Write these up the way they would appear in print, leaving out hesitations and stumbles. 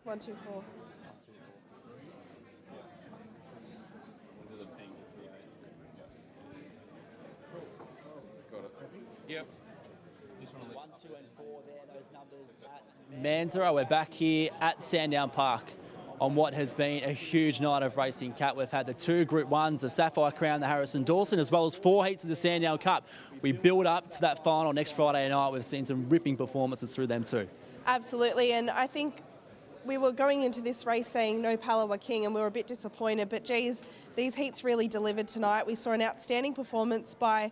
124. Yep. 1, 2 and 4 there, those numbers at Mandurah. We're back here at Sandown Park on what has been a huge night of racing, Cat. We've had the 2 Group 1s, the Sapphire Crown, the Harrison Dawson, as well as 4 heats of the Sandown Cup. We build up to that final next Friday night. We've seen some ripping performances through them too. Absolutely, and I think we were going into this race saying no Palawa King, and we were a bit disappointed, but geez, these heats really delivered tonight. We saw an outstanding performance by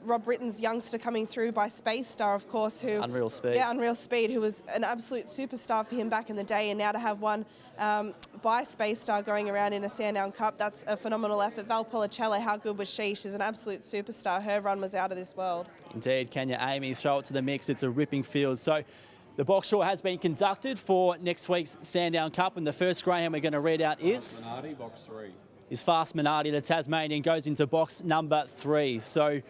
Rob Britton's youngster coming through, by Space Star, of course, who... Unreal Speed. Yeah, Unreal Speed, who was an absolute superstar for him back in the day, and now to have one by Space Star going around in a Sandown Cup, that's a phenomenal effort. Val Policella, how good was she? She's an absolute superstar. Her run was out of this world. Indeed, can you, Amy, throw it to the mix? It's a ripping field. So the box draw has been conducted for next week's Sandown Cup, and the first greyhound we're going to read out is... Minardi, box 3. Is Fast Minardi, the Tasmanian, goes into box number 3. So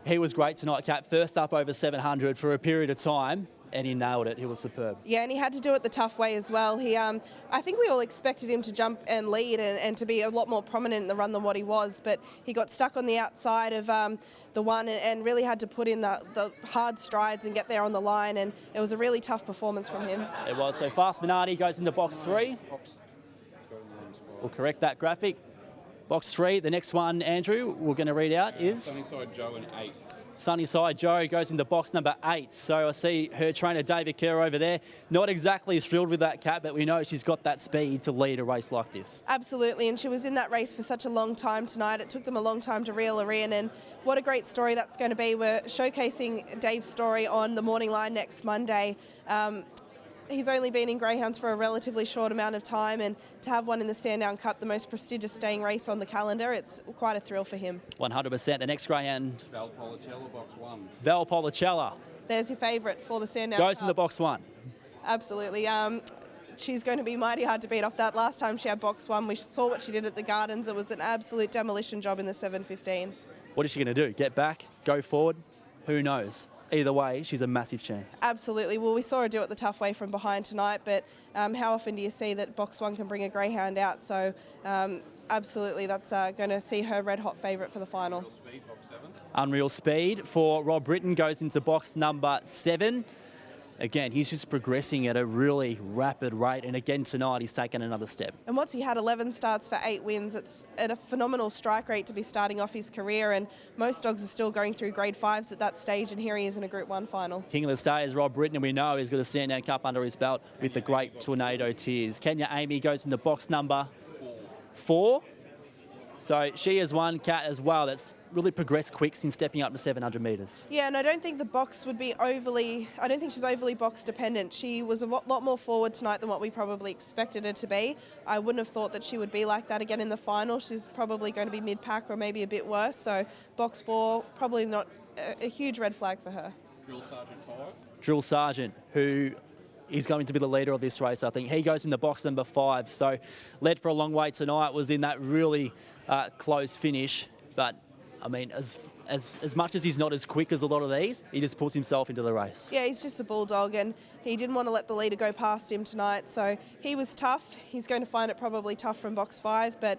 he was great tonight, Cat. First up over 700 for a period of time, and he nailed it. He was superb. Yeah, and he had to do it the tough way as well. He, I think we all expected him to jump and lead and to be a lot more prominent in the run than what he was, but he got stuck on the outside of the one and really had to put in the hard strides and get there on the line, and it was a really tough performance from him. It was. So Fast Minardi goes into box 3. We'll correct that graphic. Box 3. The next one, Andrew, we're going to read out is... Sunnyside Joe in 8. Sunnyside Joe goes into box number 8. So I see her trainer, David Kerr, over there. Not exactly thrilled with that, Cat, but we know she's got that speed to lead a race like this. Absolutely, and she was in that race for such a long time tonight. It took them a long time to reel her in, and what a great story that's going to be. We're showcasing Dave's story on the Morning Line next Monday. He's only been in greyhounds for a relatively short amount of time, and to have one in the Sandown Cup, the most prestigious staying race on the calendar, it's quite a thrill for him. 100%. The next greyhound... Val Policella, box 1. Val Policella. There's your favourite for the Sandown Cup. Goes in the box 1. Absolutely. She's going to be mighty hard to beat off that. Last time she had box 1, we saw what she did at the Gardens. It was an absolute demolition job in the 7:15. What is she going to do? Get back? Go forward? Who knows? Either way, she's a massive chance. Absolutely. Well, we saw her do it the tough way from behind tonight, but how often do you see that box 1 can bring a greyhound out? So absolutely, that's going to see her red-hot favourite for the final. Unreal Speed, box 7. Unreal Speed for Rob Britton goes into box number 7. Again, he's just progressing at a really rapid rate, and again tonight he's taken another step. And what's he had? 11 starts for 8 wins. It's at a phenomenal strike rate to be starting off his career, and most dogs are still going through grade 5s at that stage, and here he is in a Group 1 final. King of the Stay is Rob Britton, and we know he's got a Sandown Cup under his belt with the great Tornado Tears. Kenya Amy goes into box number 4. So she has one, Cat, as well, that's really progressed quick since stepping up to 700 metres. Yeah, and I don't think the box would be overly... I don't think she's overly box dependent. She was a lot more forward tonight than what we probably expected her to be. I wouldn't have thought that she would be like that again in the final. She's probably going to be mid-pack or maybe a bit worse. So box 4, probably not a huge red flag for her. Drill Sergeant 5. Drill Sergeant, who is going to be the leader of this race, I think. He goes in the box number 5. So led for a long way tonight, was in that really close finish. But, I mean, as much as he's not as quick as a lot of these, he just puts himself into the race. Yeah, he's just a bulldog, and he didn't want to let the leader go past him tonight. So he was tough. He's going to find it probably tough from box 5, but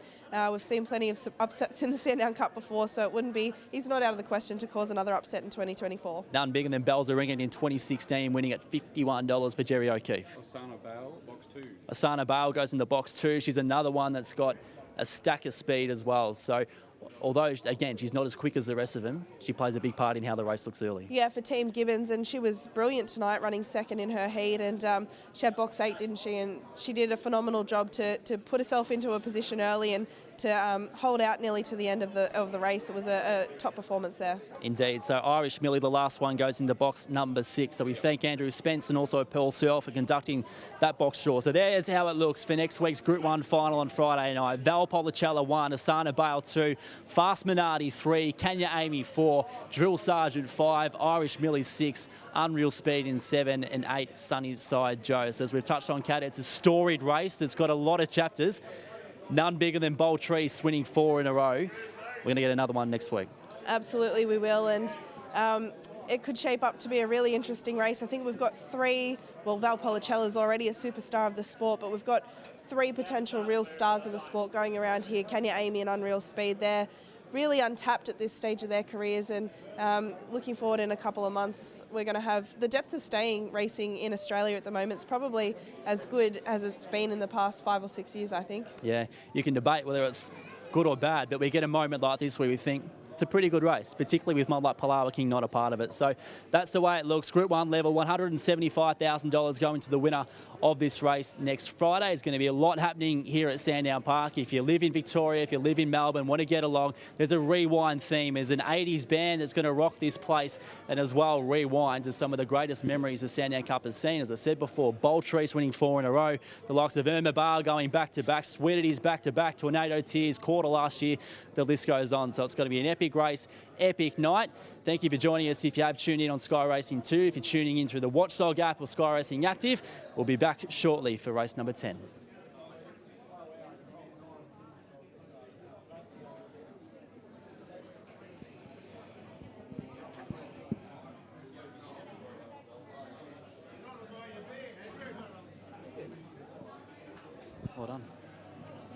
we've seen plenty of upsets in the Sandown Cup before, so it wouldn't be... He's not out of the question to cause another upset in 2024. None bigger than Belzeringen in 2016, winning at $51 for Jerry O'Keefe. Asana Bale, box 2. Asana Bale goes into box 2. She's another one that's got a stack of speed as well. So although, again, she's not as quick as the rest of them, she plays a big part in how the race looks early. Yeah, for Team Gibbons, and she was brilliant tonight, running second in her heat, and she had box 8, didn't she? And she did a phenomenal job to put herself into a position early and to hold out nearly to the end of the race. It was a top performance there. Indeed. So Irish Millie, the last one, goes into box number 6. So we thank Andrew Spence and also Pearl Searle for conducting that box draw. So there's how it looks for next week's Group 1 final on Friday night. Val Policella 1, Asana Bale 2, Fast Minardi 3, Kenya Amy 4, Drill Sergeant 5, Irish Millie 6, Unreal Speed in 7, and 8, Sunnyside Joe. So as we've touched on, Cat, it's a storied race. It's got a lot of chapters. None bigger than Bold Trees winning 4 in a row. We're going to get another one next week. Absolutely, we will. And it could shape up to be a really interesting race. I think we've got three, well, Valpolicella is already a superstar of the sport, but we've got three potential real stars of the sport going around here. Kenya Amy and Unreal Speed, they're really untapped at this stage of their careers, and looking forward in a couple of months, we're going to have the depth of staying racing in Australia at the moment. It's probably as good as it's been in the past 5 or 6 years, I think. Yeah, you can debate whether it's good or bad, but we get a moment like this where we think it's a pretty good race, particularly with one like Palawa King not a part of it. So that's the way it looks. Group 1 level, $175,000 going to the winner of this race next Friday. There's going to be a lot happening here at Sandown Park. If you live in Victoria, if you live in Melbourne, want to get along, there's a rewind theme. There's an 80s band that's going to rock this place, and as well rewind to some of the greatest memories the Sandown Cup has seen. As I said before, Boltreese winning 4 in a row, the likes of Irma Bar going back-to-back, Sweetities back-to-back, Tornado Tears, quarter last year, the list goes on. So it's going to be an epic race, epic night. Thank you for joining us if you have tuned in on Sky Racing 2. If you're tuning in through the Watchdog app or Sky Racing Active, we'll be back shortly for race number 10. Well done.